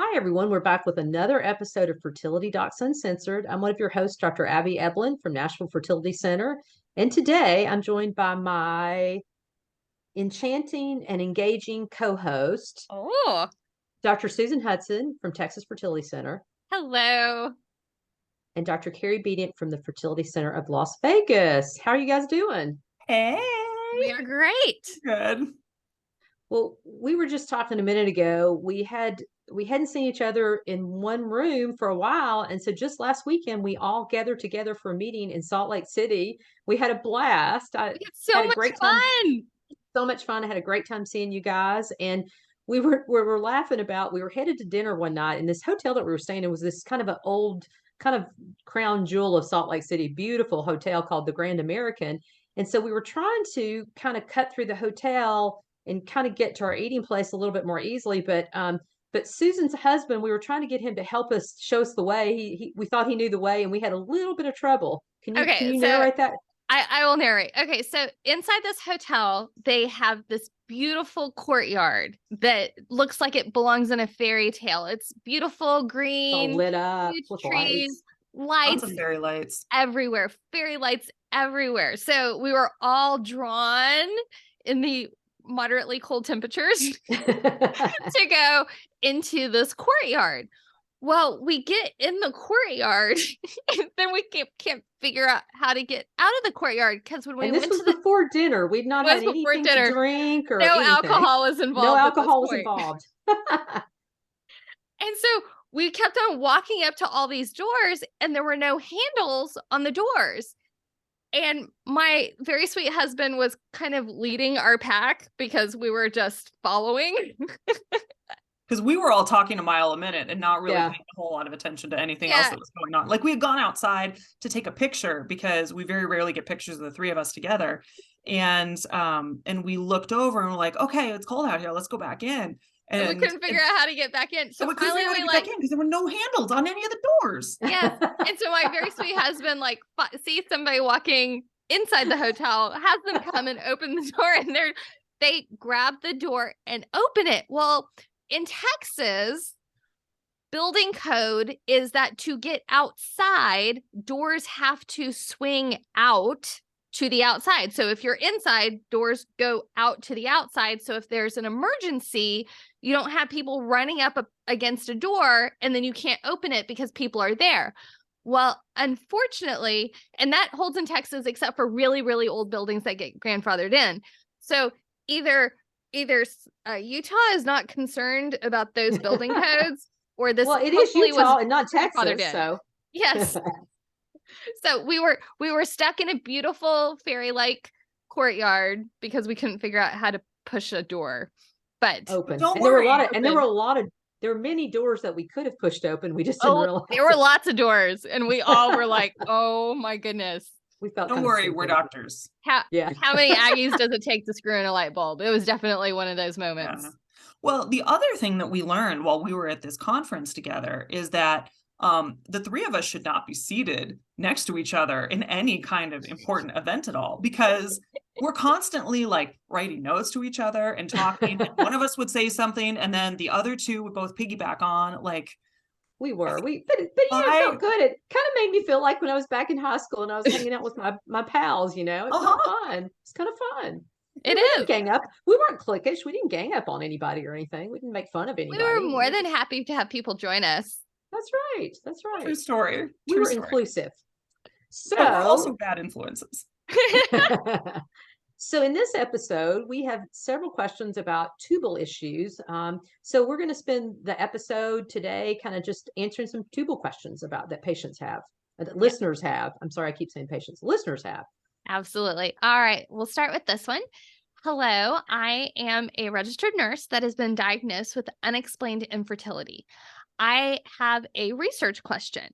Hi, everyone. We're back with another episode of Fertility Docs Uncensored. I'm one of your hosts, Dr. Abby Eblen from Nashville Fertility Center. And today I'm joined by my enchanting and engaging co-host, Oh, Dr. Susan Hudson from Texas Fertility Center, hello. and Dr. Carrie Bedient from the Fertility Center of Las Vegas. How are you guys doing? Hey, We are great. good. Well, we were just talking a minute ago. We hadn't seen each other in one room for a while, and so just last weekend we all gathered together for a meeting in Salt Lake City. We had a blast. I We had so had a much great time, fun. so much fun. I had a great time seeing you guys, and we were laughing about. We were headed to dinner one night, and this hotel that we were staying in was this kind of an old, kind of crown jewel of Salt Lake City, beautiful hotel called the Grand American. And so we were trying to kind of cut through the hotel and kind of get to our eating place a little bit more easily. But Susan's husband, we were trying to get him to help us, show us the way. We thought he knew the way, and we had a little bit of trouble. Can Okay, you so narrate that? I will narrate. Okay, so inside this hotel, they have this beautiful courtyard that looks like it belongs in a fairy tale. It's beautiful, All green, lit up huge with trees, Lots lights of fairy lights. everywhere, fairy lights everywhere. So we were all drawn in the moderately cold temperatures to go into this courtyard. Well, we get in the courtyard and then we can't figure out how to get out of the courtyard because when we And this went was to the before dinner. We'd not was had before anything dinner, to drink or no anything. alcohol was No involved. alcohol was point. involved. And so we kept on walking up to all these doors and there were no handles on the doors. And my very sweet husband was kind of leading our pack because we were just following. Because we were all talking a mile a minute and not really Yeah. paying a whole lot of attention to anything else that was going on. Like we had gone outside to take a picture because we very rarely get pictures of the three of us together. And we looked over and we're like, okay, it's cold out here. Let's go back in. And we couldn't figure out how to get back in. So we couldn't finally figure out how to we get back in because there were no handles on any of the doors. Yes. And so my very sweet husband sees somebody walking inside the hotel, has them come and open the door, and they grab the door and open it. Well, in Texas, building code is that to get outside, doors have to swing out to the outside. So if you're inside, doors go out to the outside. So if there's an emergency, you don't have people running up against a door and then you can't open it because people are there. Well, unfortunately, and that holds in Texas, except for really, really old buildings that get grandfathered in. So either Utah is not concerned about those building codes, or this. Well, it is Utah and not Texas, so yes. So we were stuck in a beautiful fairy-like courtyard because we couldn't figure out how to push a door. But open. Don't And worry, there were many doors that we could have pushed open. We just didn't realize. There were lots of doors, and we all were like, "Oh my goodness!" We felt. Don't worry, we're doctors. How many Aggies does it take to screw in a light bulb? It was definitely one of those moments. Yeah. Well, the other thing that we learned while we were at this conference together is that the three of us should not be seated next to each other in any kind of important event at all, because we're constantly like writing notes to each other and talking. And one of us would say something and then the other two would both piggyback on. Like but it felt good. It kind of made me feel like when I was back in high school and I was hanging out with my pals, It was fun. It's kind of fun. It we is. Didn't gang up. We weren't cliquish. We didn't gang up on anybody or anything. We didn't make fun of anybody. We were more than happy to have people join us. That's right. That's right. True story. We were inclusive. So we're also bad influences. So in this episode, we have several questions about tubal issues. So we're going to spend the episode today kind of just answering some tubal questions that patients have, that listeners have. I'm sorry, I keep saying patients. Listeners have. Absolutely. All right. We'll start with this one. Hello, I am a registered nurse that has been diagnosed with unexplained infertility. I have a research question.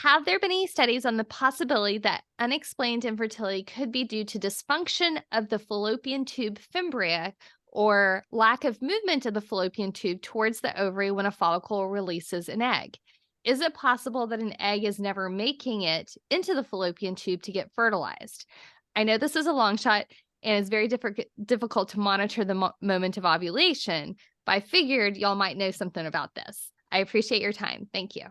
Have there been any studies on the possibility that unexplained infertility could be due to dysfunction of the fallopian tube fimbria or lack of movement of the fallopian tube towards the ovary when a follicle releases an egg? Is it possible that an egg is never making it into the fallopian tube to get fertilized? I know this is a long shot and it's very difficult to monitor the moment of ovulation, but I figured y'all might know something about this. I appreciate your time. Thank you.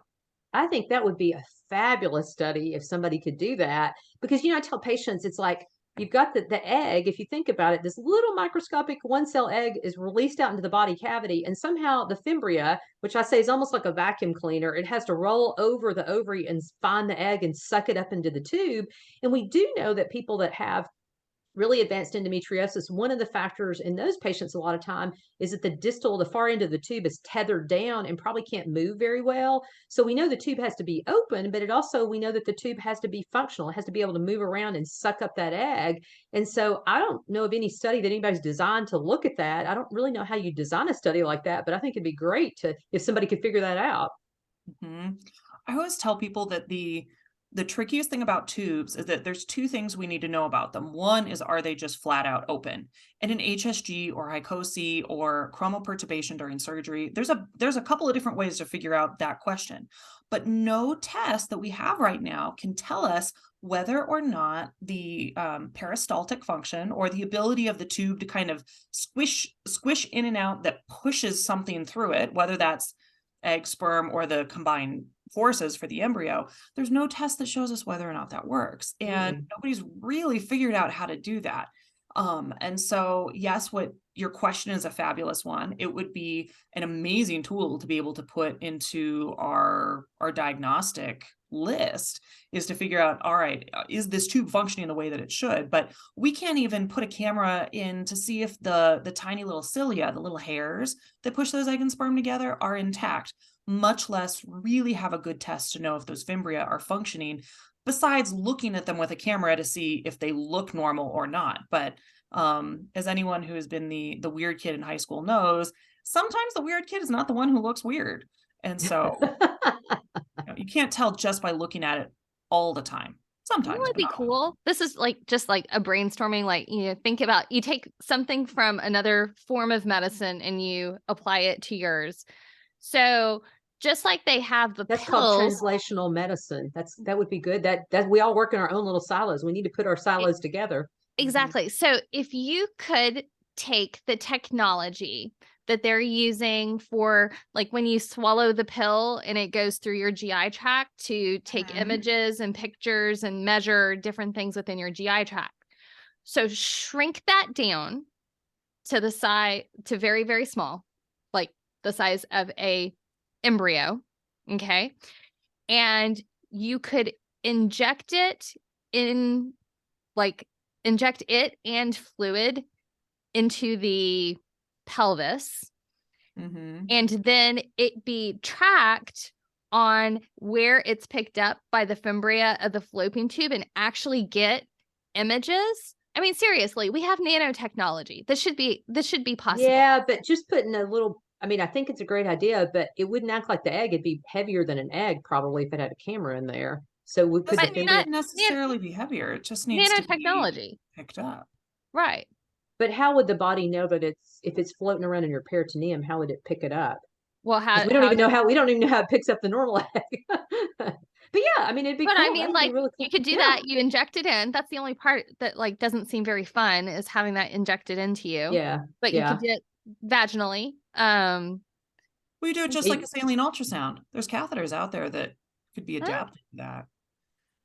I think that would be a fabulous study if somebody could do that. Because, I tell patients, it's like you've got the egg. If you think about it, this little microscopic one cell egg is released out into the body cavity. And somehow the fimbria, which I say is almost like a vacuum cleaner, it has to roll over the ovary and find the egg and suck it up into the tube. And we do know that people that have really advanced endometriosis, one of the factors in those patients a lot of time is that the far end of the tube is tethered down and probably can't move very well. So we know the tube has to be open, but we know that the tube has to be functional. It has to be able to move around and suck up that egg. And so I don't know of any study that anybody's designed to look at that. I don't really know how you design a study like that, but I think it'd be great if somebody could figure that out. Mm-hmm. I always tell people that the trickiest thing about tubes is that there's two things we need to know about them. One is, are they just flat out open? And in HSG or hycosis or chromoperturbation during surgery, there's a couple of different ways to figure out that question. But no test that we have right now can tell us whether or not the peristaltic function or the ability of the tube to kind of squish in and out that pushes something through it, whether that's egg, sperm, or the combined forces for the embryo, there's no test that shows us whether or not that works. And nobody's really figured out how to do that. And so, yes, what your question is a fabulous one. It would be an amazing tool to be able to put into our diagnostic list, is to figure out, all right, is this tube functioning the way that it should? But we can't even put a camera in to see if the tiny little cilia, the little hairs that push those egg and sperm together, are intact, much less really have a good test to know if those fimbria are functioning, besides looking at them with a camera to see if they look normal or not. But as anyone who has been the weird kid in high school knows, sometimes the weird kid is not the one who looks weird. And so you can't tell just by looking at it all the time. Sometimes. That would be cool. This is just like a brainstorming, think about, you take something from another form of medicine and you apply it to yours. So just like they have the That's pills, called translational medicine. That would be good. That we all work in our own little silos. We need to put our silos together. Exactly. So if you could take the technology that they're using for, like, when you swallow the pill and it goes through your GI tract to take images and pictures and measure different things within your GI tract. So shrink that down to the size, to very, very small, like the size of a embryo. Okay. And you could inject it and fluid into the pelvis, and then it be tracked on where it's picked up by the fimbria of the fallopian tube and actually get images. I mean, seriously, we have nanotechnology. This should be possible. Yeah, but just putting a little, I think it's a great idea, but it wouldn't act like the egg. It'd be heavier than an egg probably if it had a camera in there. So we could not necessarily be heavier. It just needs to be picked up. Right. But how would the body know that if it's floating around in your peritoneum, how would it pick it up? Well, we don't even know how it picks up the normal egg. But yeah, it'd be cool. Really cool. You could do that. You inject it in. That's the only part that doesn't seem very fun, is having that injected into you. Yeah. But you could do it vaginally. We do it just like a saline ultrasound. There's catheters out there that could be adapted to that.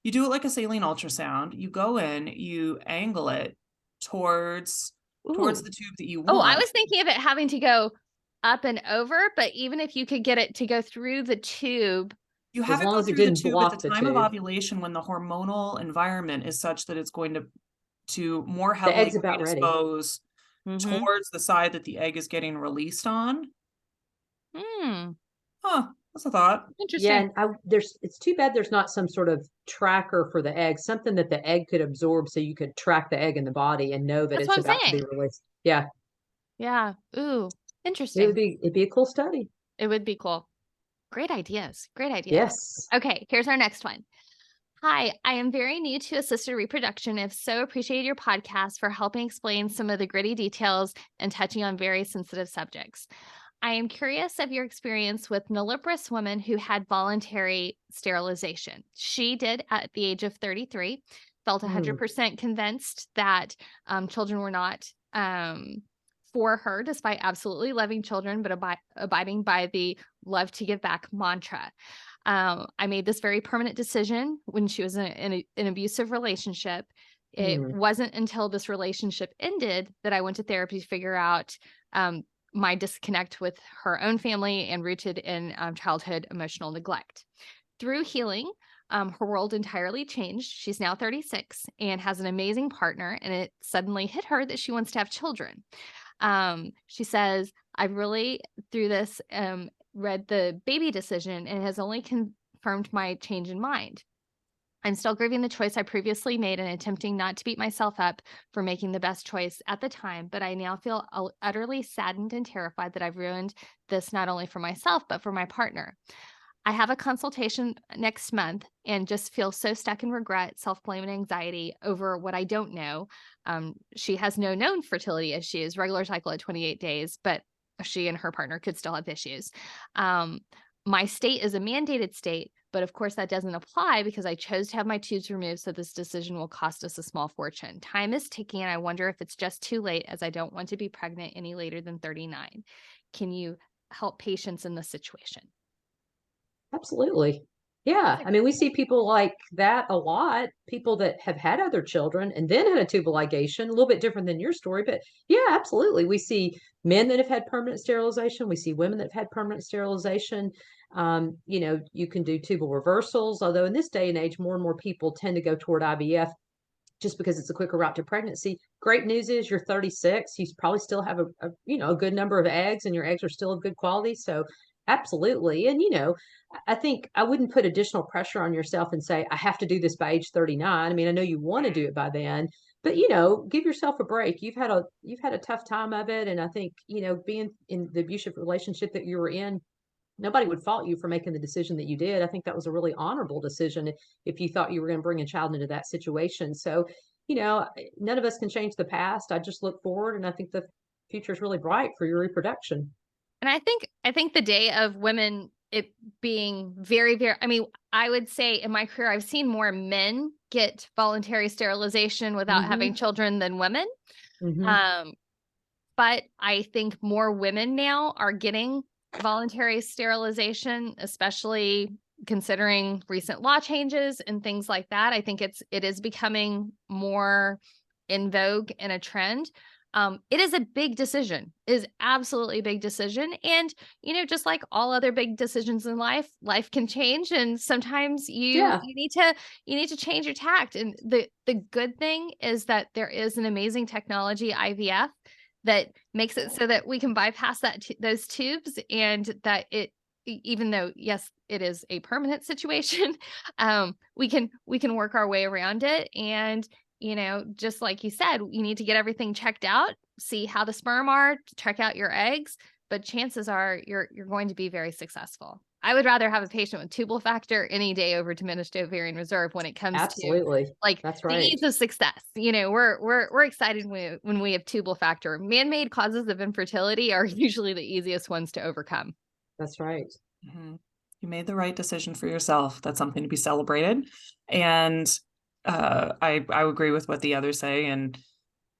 You do it like a saline ultrasound. You go in, you angle it towards the tube that you want. Oh, I was thinking of it having to go up and over, but even if you could get it to go through the tube, you have it go through the tube at the time of ovulation, when the hormonal environment is such that it's going to more heavily expose towards the side that the egg is getting released on. That's a thought. Interesting. Yeah, and it's too bad there's not some sort of tracker for the egg, something that the egg could absorb, so you could track the egg in the body and know that it's about to be released. Yeah. Yeah. Ooh, interesting. It'd be a cool study. It would be cool. Great ideas. Yes. Okay, here's our next one. Hi, I am very new to assisted reproduction. I've so appreciated your podcast for helping explain some of the gritty details and touching on very sensitive subjects. I am curious of your experience with nulliparous women who had voluntary sterilization. She did at the age of 33, felt 100% convinced that children were not for her, despite absolutely loving children, but abiding by the love to give back mantra. I made this very permanent decision when she was in an abusive relationship. It wasn't until this relationship ended that I went to therapy to figure out my disconnect with her own family and rooted in childhood emotional neglect. Through healing, her world entirely changed. She's now 36 and has an amazing partner, and it suddenly hit her that she wants to have children. She says, I've really, through this, read the baby decision, and it has only confirmed my change in mind. I'm still grieving the choice I previously made and attempting not to beat myself up for making the best choice at the time, but I now feel utterly saddened and terrified that I've ruined this not only for myself, but for my partner. I have a consultation next month and just feel so stuck in regret, self-blame, and anxiety over what I don't know. She has no known fertility issues, regular cycle at 28 days, but she and her partner could still have issues. My state is a mandated state, but of course that doesn't apply because I chose to have my tubes removed, so this decision will cost us a small fortune. Time is ticking, and I wonder if it's just too late, as I don't want to be pregnant any later than 39. Can you help patients in this situation? Absolutely. Yeah. I mean, we see people like that a lot, people that have had other children and then had a tubal ligation, a little bit different than your story, but yeah, absolutely. We see men that have had permanent sterilization. We see women that have had permanent sterilization. You can do tubal reversals, although in this day and age, more and more people tend to go toward IVF just because it's a quicker route to pregnancy. Great news is you're 36. You probably still have a good number of eggs, and your eggs are still of good quality. So absolutely. And, I think I wouldn't put additional pressure on yourself and say, I have to do this by age 39. I mean, I know you want to do it by then, but give yourself a break. You've had a tough time of it. And I think, being in the abusive relationship that you were in, nobody would fault you for making the decision that you did. I think that was a really honorable decision if you thought you were going to bring a child into that situation. So, none of us can change the past. I just look forward, and I think the future is really bright for your reproduction. And I think the day of women, it being very, very, I mean, I would say in my career, I've seen more men get voluntary sterilization without having children than women. But I think more women now are getting voluntary sterilization, especially considering recent law changes and things like that. I think it is becoming more in vogue and a trend. It is a big decision. It is absolutely a big decision. And, just like all other big decisions in life can change. And sometimes you need to change your tact. And the good thing is that there is an amazing technology, IVF, that makes it so that we can bypass those tubes, and that even though, yes, it is a permanent situation, we can work our way around it. And, just like you said, you need to get everything checked out, see how the sperm are, check out your eggs, but chances are you're going to be very successful. I would rather have a patient with tubal factor any day over diminished ovarian reserve when it comes Absolutely. to like That's the right. ease of success. We're excited when we have tubal factor. Man-made causes of infertility are usually the easiest ones to overcome. That's right. You made the right decision for yourself. That's something to be celebrated. And I agree with what the others say, and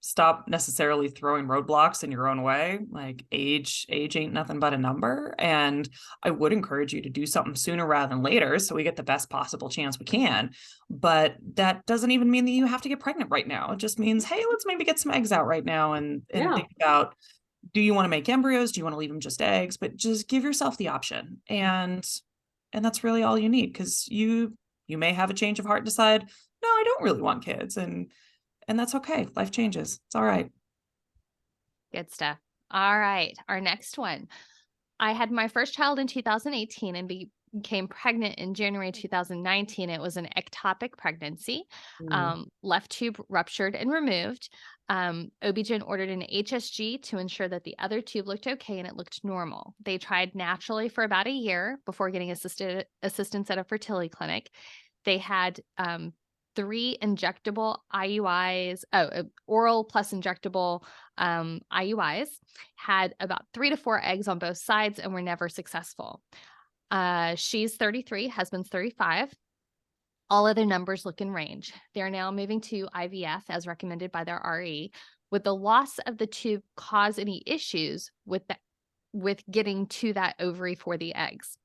stop necessarily throwing roadblocks in your own way. Like age ain't nothing but a number. And I would encourage you to do something sooner rather than later, so we get the best possible chance we can. But that doesn't even mean that you have to get pregnant right now. It just means, hey, let's maybe get some eggs out right now and think about, do you want to make embryos? Do you want to leave them just eggs? But just give yourself the option. And that's really all you need, because you may have a change of heart and decide, no, I don't really want kids. And that's okay. Life changes. It's all right. Good stuff. All right. Our next one. I had my first child in 2018 and became pregnant in January 2019. It was an ectopic pregnancy. Left tube ruptured and removed. OB-GYN ordered an HSG to ensure that the other tube looked okay and it looked normal. They tried naturally for about a year before getting assistance at a fertility clinic. They had 3 injectable IUIs, oral plus injectable IUIs, had about 3 to 4 eggs on both sides, and were never successful. She's 33, husband's 35. All other numbers look in range. They're now moving to IVF as recommended by their RE, Would the loss of the tube cause any issues with getting to that ovary for the eggs?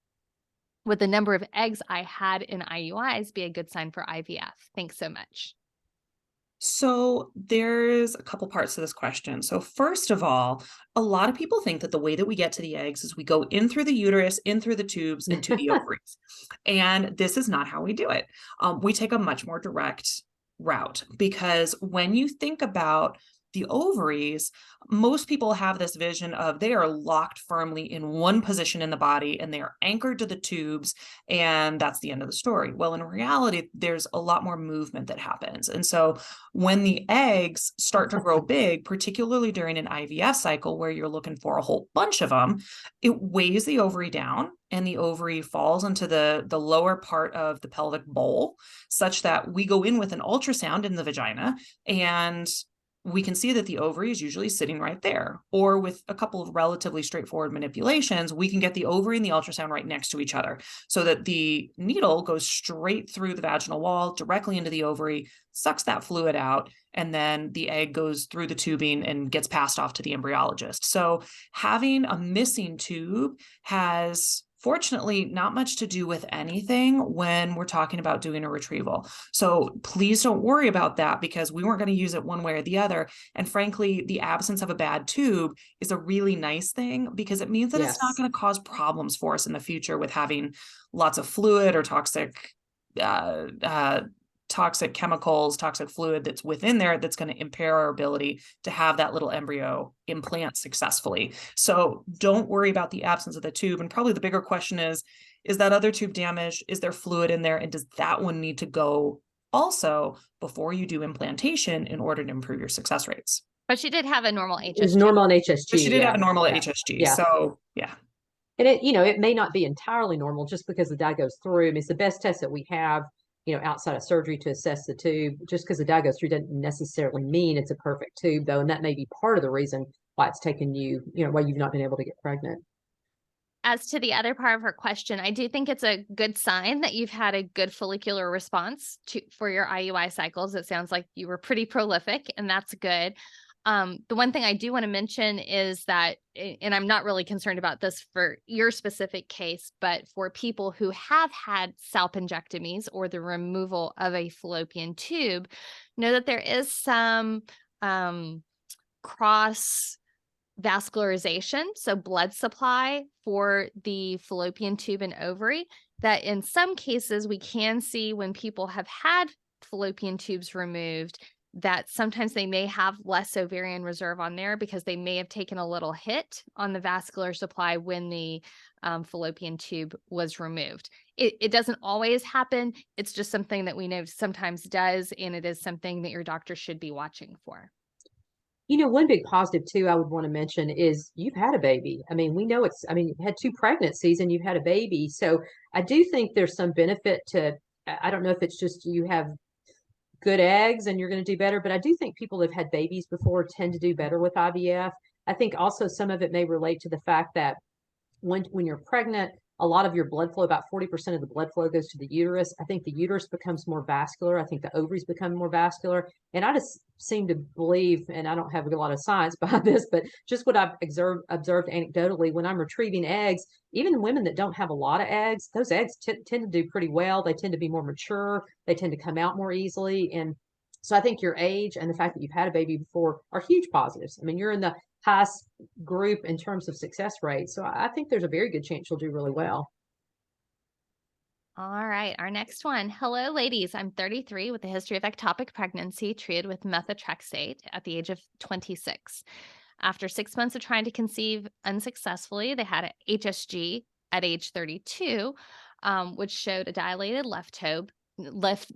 Would the number of eggs I had in IUIs be a good sign for IVF? Thanks so much. So there's a couple parts to this question. So first of all, a lot of people think that the way that we get to the eggs is we go in through the uterus, in through the tubes, into the ovaries. And this is not how we do it. We take a much more direct route, because when you think about the ovaries, most people have this vision of they are locked firmly in one position in the body and they are anchored to the tubes, and that's the end of the story. Well, in reality, there's a lot more movement that happens. And so when the eggs start to grow big, particularly during an IVF cycle where you're looking for a whole bunch of them, it weighs the ovary down, and the ovary falls into the lower part of the pelvic bowl, such that we go in with an ultrasound in the vagina, and we can see that the ovary is usually sitting right there. Or with a couple of relatively straightforward manipulations, we can get the ovary and the ultrasound right next to each other, so that the needle goes straight through the vaginal wall, directly into the ovary, sucks that fluid out, and then the egg goes through the tubing and gets passed off to the embryologist. So having a missing tube has, fortunately, not much to do with anything when we're talking about doing a retrieval. So please don't worry about that, because we weren't going to use it one way or the other. And frankly, the absence of a bad tube is a really nice thing, because it means that it's not going to cause problems for us in the future with having lots of fluid or toxic chemicals, toxic fluid that's within there that's going to impair our ability to have that little embryo implant successfully. So don't worry about the absence of the tube. And probably the bigger question is that other tube damaged? Is there fluid in there? And does that one need to go also before you do implantation in order to improve your success rates? But she did have a normal HSG. It was normal in HSG. But she did have a normal HSG. Yeah. So yeah. And it may not be entirely normal just because the dye goes through. I mean, it's the best test that we have, outside of surgery to assess the tube. Just because the dye goes through doesn't necessarily mean it's a perfect tube, though. And that may be part of the reason why it's taken you, why you've not been able to get pregnant. As to the other part of her question, I do think it's a good sign that you've had a good follicular response for your IUI cycles. It sounds like you were pretty prolific, and that's good. The one thing I do want to mention is that, and I'm not really concerned about this for your specific case, but for people who have had salpingectomies or the removal of a fallopian tube, know that there is some cross vascularization, so blood supply for the fallopian tube and ovary, that in some cases we can see when people have had fallopian tubes removed, that sometimes they may have less ovarian reserve on there because they may have taken a little hit on the vascular supply when the fallopian tube was removed. It doesn't always happen. It's just something that we know sometimes does, and it is something that your doctor should be watching for. One big positive too I would want to mention is you've had a baby. I mean, we know you've had 2 pregnancies and you've had a baby. So I do think there's some benefit to, I don't know if it's just you have good eggs and you're going to do better, but I do think people that have had babies before tend to do better with IVF. I think also some of it may relate to the fact that when you're pregnant, a lot of your blood flow, about 40% of the blood flow goes to the uterus. I think the uterus becomes more vascular. I think the ovaries become more vascular. And I just seem to believe, and I don't have a lot of science behind this, but just what I've observed anecdotally, when I'm retrieving eggs, even women that don't have a lot of eggs, those eggs tend to do pretty well. They tend to be more mature. They tend to come out more easily. And so I think your age and the fact that you've had a baby before are huge positives. I mean, you're in the highest group in terms of success rate. So I think there's a very good chance you'll do really well. All right, our next one. Hello, ladies. I'm 33 with a history of ectopic pregnancy treated with methotrexate at the age of 26. After 6 months of trying to conceive unsuccessfully, they had an HSG at age 32, which showed a dilated left tube. The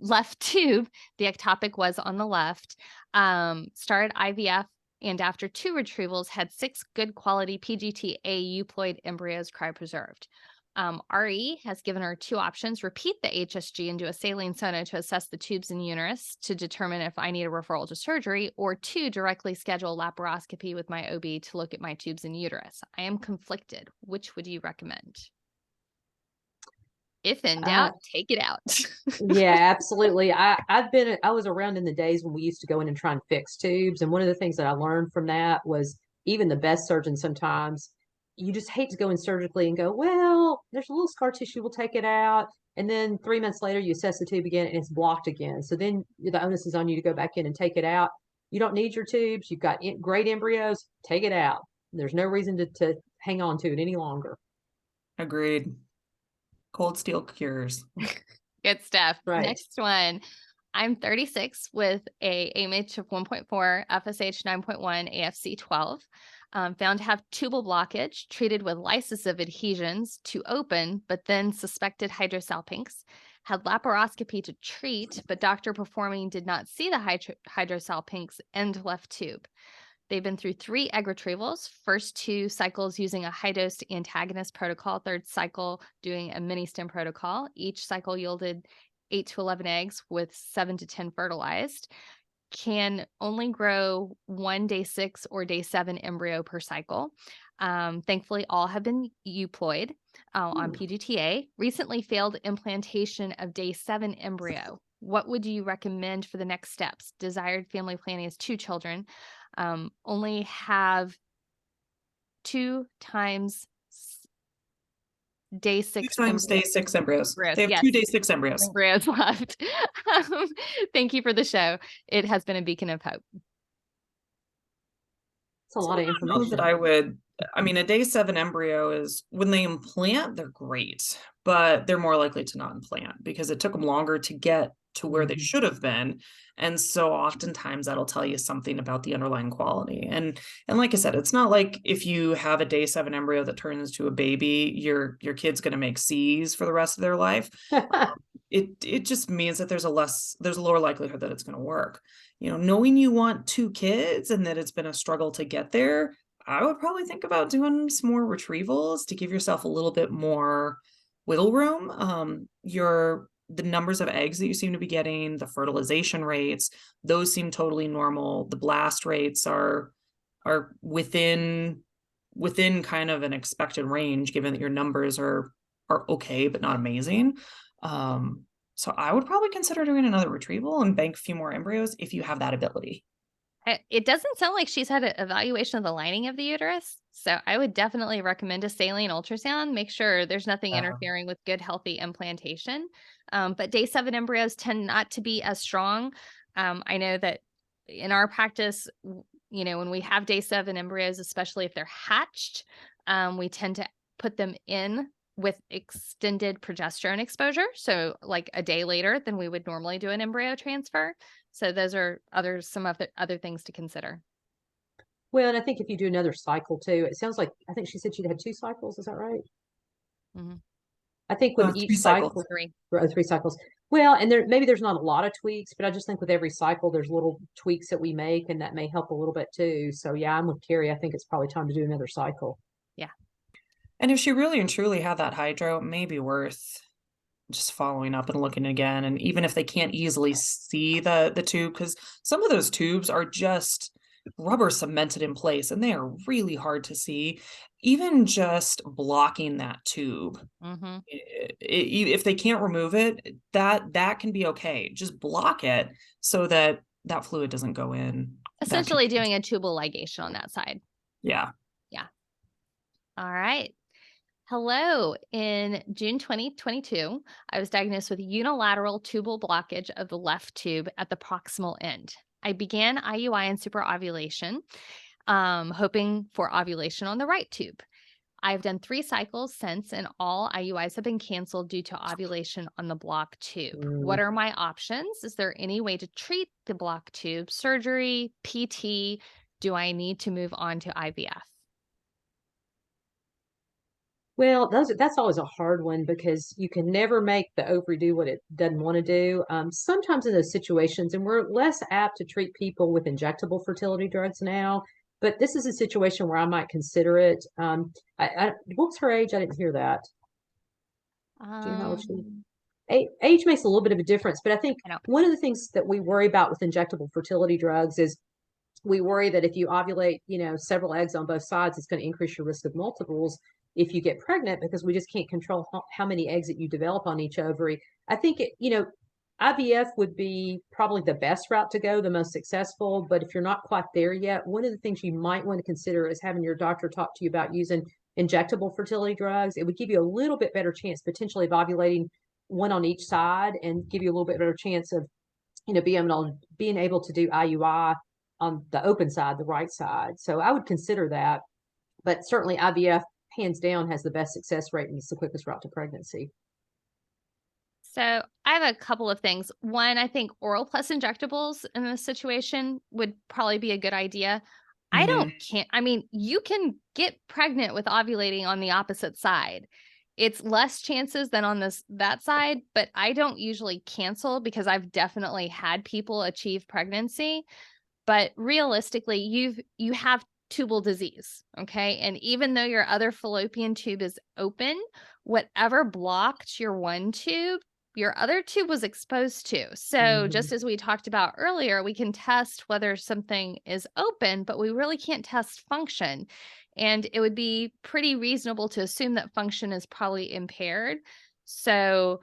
ectopic was on the left. Started IVF, and after 2 retrievals, had 6 good quality PGT-A euploid embryos cryopreserved. RE has given her 2 options: repeat the HSG and do a saline sono to assess the tubes in uterus to determine if I need a referral to surgery, or 2, directly schedule laparoscopy with my OB to look at my tubes in uterus. I am conflicted. Which would you recommend? If in doubt, take it out. Yeah, absolutely. I was around in the days when we used to go in and try and fix tubes. And one of the things that I learned from that was even the best surgeon sometimes, you just hate to go in surgically and go, well, there's a little scar tissue, we'll take it out. And then 3 months later, you assess the tube again and it's blocked again. So then the onus is on you to go back in and take it out. You don't need your tubes. You've got great embryos, take it out. There's no reason to hang on to it any longer. Agreed. Cold steel cures. Good stuff. Right. Next one. I'm 36 with a AMH of 1.4, FSH 9.1, AFC 12. Found to have tubal blockage, treated with lysis of adhesions to open, but then suspected hydrosalpinx. Had laparoscopy to treat, but doctor performing did not see the hydrosalpinx end left tube. They've been through 3 egg retrievals, first 2 cycles using a high-dose antagonist protocol, third cycle doing a mini-stem protocol. Each cycle yielded 8 to 11 eggs with 7 to 10 fertilized. Can only grow 1 day 6 or day 7 embryo per cycle. Thankfully, all have been euploid on PGTA. Recently failed implantation of day 7 embryo. What would you recommend for the next steps? Desired family planning is 2 children. Only have 2 times day 6 2 times day 6 embryos. They have Yes. 2 day 6 embryos. Embryos left. Thank you for the show. It has been a beacon of hope. It's a lot of information. That I mean, a day 7 embryo is, when they implant, they're great, but they're more likely to not implant because it took them longer to get to where they should have been. And so oftentimes that'll tell you something about the underlying quality. And like I said, it's not like if you have a day 7 embryo that turns into a baby, your kid's going to make C's for the rest of their life. It just means that there's a lower likelihood that it's going to work. You know, knowing you want 2 kids and that it's been a struggle to get there, I would probably think about doing some more retrievals to give yourself a little bit more wiggle room. The numbers of eggs that you seem to be getting, the fertilization rates, those seem totally normal. The blast rates are within kind of an expected range, given that your numbers are okay, but not amazing. So I would probably consider doing another retrieval and bank a few more embryos if you have that ability. It doesn't sound like she's had an evaluation of the lining of the uterus. So I would definitely recommend a saline ultrasound. Make sure there's nothing interfering with good, healthy implantation. But day 7 embryos tend not to be as strong. I know that in our practice, when we have day 7 embryos, especially if they're hatched, we tend to put them in with extended progesterone exposure. So like a day later than we would normally do an embryo transfer. So those are some of the other things to consider. Well, and I think if you do another cycle too, it sounds like, I think she said she'd had 2 cycles. Is that right? Mm-hmm. I think with each cycle, 3 cycles. Well, and maybe there's not a lot of tweaks, but I just think with every cycle, there's little tweaks that we make, and that may help a little bit too. So yeah, I'm with Carrie. I think it's probably time to do another cycle. Yeah. And if she really and truly had that hydro, it may be worth just following up and looking again. And even if they can't easily see the tube, because some of those tubes are just rubber cemented in place and they are really hard to see, even just blocking that tube. Mm-hmm. If they can't remove it, that can be okay. Just block it so that fluid doesn't go in. Essentially doing a tubal ligation on that side. Yeah. All right. Hello. In June 2022, I was diagnosed with unilateral tubal blockage of the left tube at the proximal end. I began IUI and superovulation, hoping for ovulation on the right tube. I've done 3 cycles since, and all IUIs have been canceled due to ovulation on the block tube. What are my options? Is there any way to treat the block tube? Surgery, PT? Do I need to move on to IVF? Well, that's always a hard one because you can never make the ovary do what it doesn't want to do. Sometimes in those situations, and we're less apt to treat people with injectable fertility drugs now, but this is a situation where I might consider it. What's her age? I didn't hear that. Do you know how old she? Age makes a little bit of a difference, but I think one of the things that we worry about with injectable fertility drugs is we worry that if you ovulate, several eggs on both sides, it's going to increase your risk of multiples. if you get pregnant, because we just can't control how many eggs that you develop on each ovary. I think IVF would be probably the best route to go, the most successful. But if you're not quite there yet, one of the things you might want to consider is having your doctor talk to you about using injectable fertility drugs. It would give you a little bit better chance potentially of ovulating one on each side, and give you a little bit better chance of, being able to do IUI on the open side, the right side. So I would consider that. But certainly IVF, hands down, has the best success rate and it's the quickest route to pregnancy. So I have a couple of things. One, I think oral plus injectables in this situation would probably be a good idea. You can get pregnant with ovulating on the opposite side. It's less chances than on that side, but I don't usually cancel because I've definitely had people achieve pregnancy. But realistically, you have tubal disease, okay? And even though your other fallopian tube is open, whatever blocked your one tube, your other tube was exposed to. So just as we talked about earlier, we can test whether something is open, but we really can't test function. And it would be pretty reasonable to assume that function is probably impaired. So,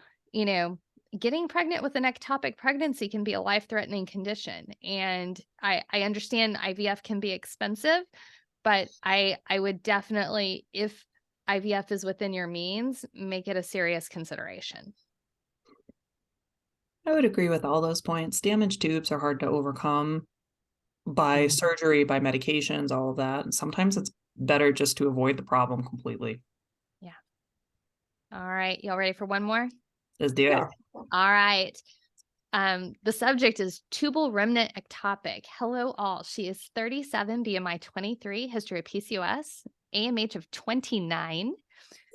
getting pregnant with an ectopic pregnancy can be a life-threatening condition. And I understand IVF can be expensive, but I would definitely, if IVF is within your means, make it a serious consideration. I would agree with all those points. Damaged tubes are hard to overcome by surgery, by medications, all of that. And sometimes it's better just to avoid the problem completely. Yeah. All right. Y'all ready for one more? Let's do it. All right. The subject is tubal remnant ectopic. Hello, all. She is 37, BMI 23, history of PCOS, AMH of 29.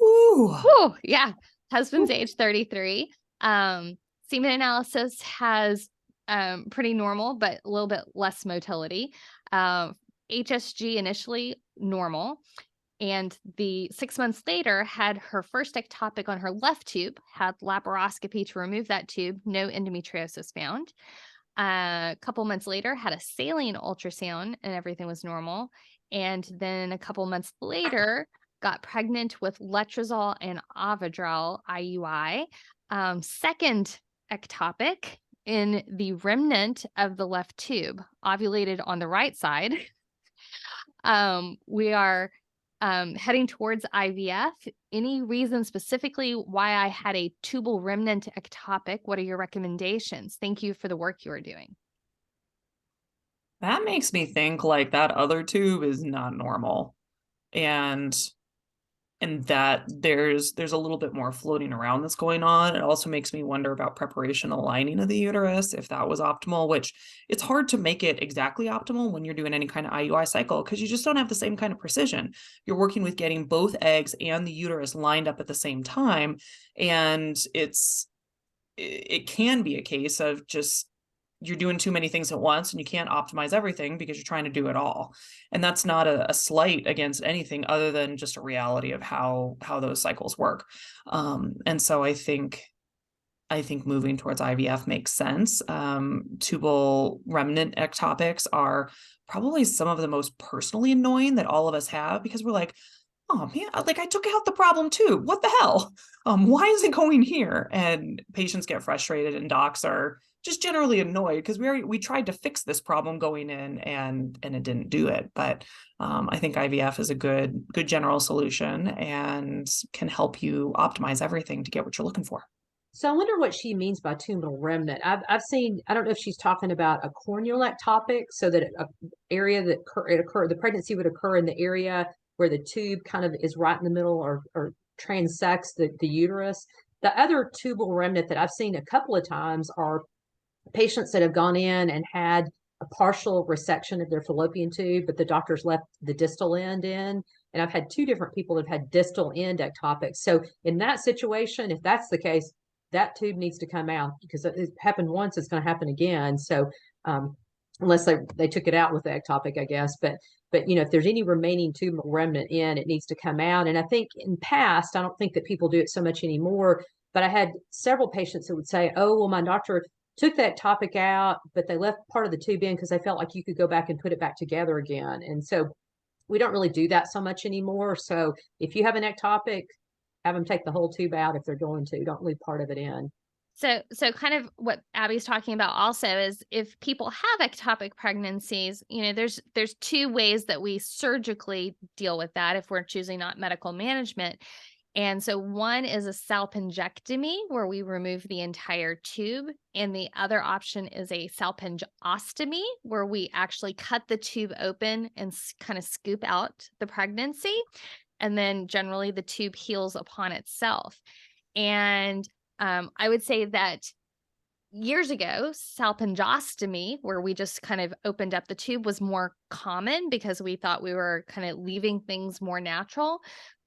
Ooh. Woo, yeah. Husband's age 33. Semen analysis has pretty normal, but a little bit less motility. HSG initially normal. And the 6 months later had her first ectopic on her left tube, had laparoscopy to remove that tube, no endometriosis found. A couple months later had a saline ultrasound and everything was normal. And then a couple months later got pregnant with letrozole and Avidral IUI. Second ectopic in the remnant of the left tube, ovulated on the right side. We are heading towards IVF. Any reason specifically why I had a tubal remnant ectopic? What are your recommendations? Thank you for the work you are doing. That makes me think like that other tube is not normal. And that there's a little bit more floating around that's going on. It also makes me wonder about preparation aligning of the uterus, if that was optimal, which it's hard to make it exactly optimal when you're doing any kind of IUI cycle because you just don't have the same kind of precision. You're working with getting both eggs and the uterus lined up at the same time. And it can be a case of just you're doing too many things at once and you can't optimize everything because you're trying to do it all. And that's not a slight against anything other than just a reality of how those cycles work. And so I think moving towards IVF makes sense. Tubal remnant ectopics are probably some of the most personally annoying that all of us have because we're like, oh man, like I took out the problem too. What the hell? Why is it going here? And patients get frustrated and docs are just generally annoyed because we tried to fix this problem going in and it didn't do it. But I think IVF is a good general solution and can help you optimize everything to get what you're looking for. So I wonder what she means by tubal remnant. I've seen, I don't know if she's talking about a corneal ectopic, so that an area that the pregnancy would occur in the area where the tube kind of is right in the middle or transects the uterus. The other tubal remnant that I've seen a couple of times are patients that have gone in and had a partial resection of their fallopian tube, but the doctors left the distal end in. And I've had two different people that have had distal end ectopics. So in that situation, if that's the case, that tube needs to come out because it happened once, it's going to happen again. So unless they took it out with the ectopic, I guess. But if there's any remaining tubal remnant in, it needs to come out. And I think in past, I don't think that people do it so much anymore, but I had several patients that would say, oh, well, my doctor took that topic out, but they left part of the tube in because they felt like you could go back and put it back together again. And so we don't really do that so much anymore. So if you have an ectopic, have them take the whole tube out if they're going to. Don't leave part of it in. So kind of what Abby's talking about also is if people have ectopic pregnancies, there's two ways that we surgically deal with that if we're choosing not medical management. And so one is a salpingectomy where we remove the entire tube. And the other option is a salpingostomy where we actually cut the tube open and kind of scoop out the pregnancy. And then generally the tube heals upon itself. And I would say that years ago, salpingostomy, where we just kind of opened up the tube, was more common because we thought we were kind of leaving things more natural.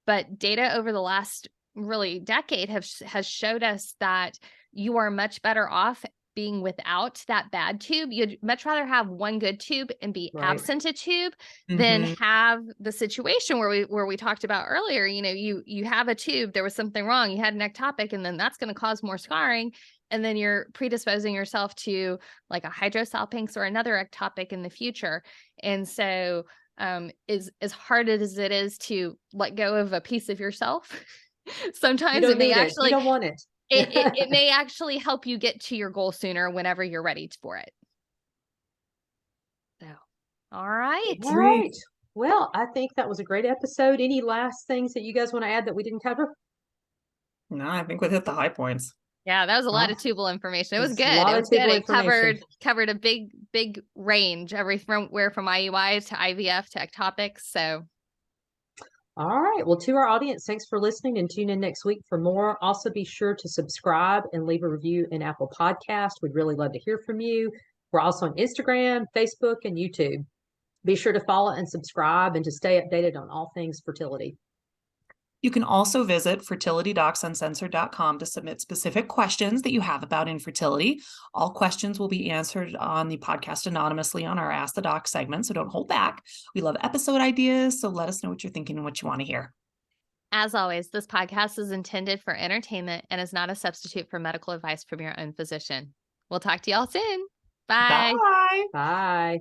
But data over the last really decade has showed us that you are much better off being without that bad tube. You'd much rather have one good tube and be absent a tube than have the situation where we talked about earlier. You have a tube, there was something wrong, you had an ectopic, and then that's going to cause more scarring. And then you're predisposing yourself to like a hydrosalpinx or another ectopic in the future. And so as hard as it is to let go of a piece of yourself, sometimes it may actually, you don't want it. it may actually help you get to your goal sooner whenever you're ready for it. So, all right. All right. Well, I think that was a great episode. Any last things that you guys want to add that we didn't cover? No, I think we hit the high points. Yeah, that was a lot of tubal information. It was good. It was good. It covered a big range, everywhere from IUI to IVF to ectopics. So, all right. Well, to our audience, thanks for listening, and tune in next week for more. Also, be sure to subscribe and leave a review in Apple Podcast. We'd really love to hear from you. We're also on Instagram, Facebook, and YouTube. Be sure to follow and subscribe and to stay updated on all things fertility. You can also visit fertilitydocsuncensored.com to submit specific questions that you have about infertility. All questions will be answered on the podcast anonymously on our Ask the Doc segment, so don't hold back. We love episode ideas, so let us know what you're thinking and what you want to hear. As always, this podcast is intended for entertainment and is not a substitute for medical advice from your own physician. We'll talk to y'all soon. Bye. Bye. Bye.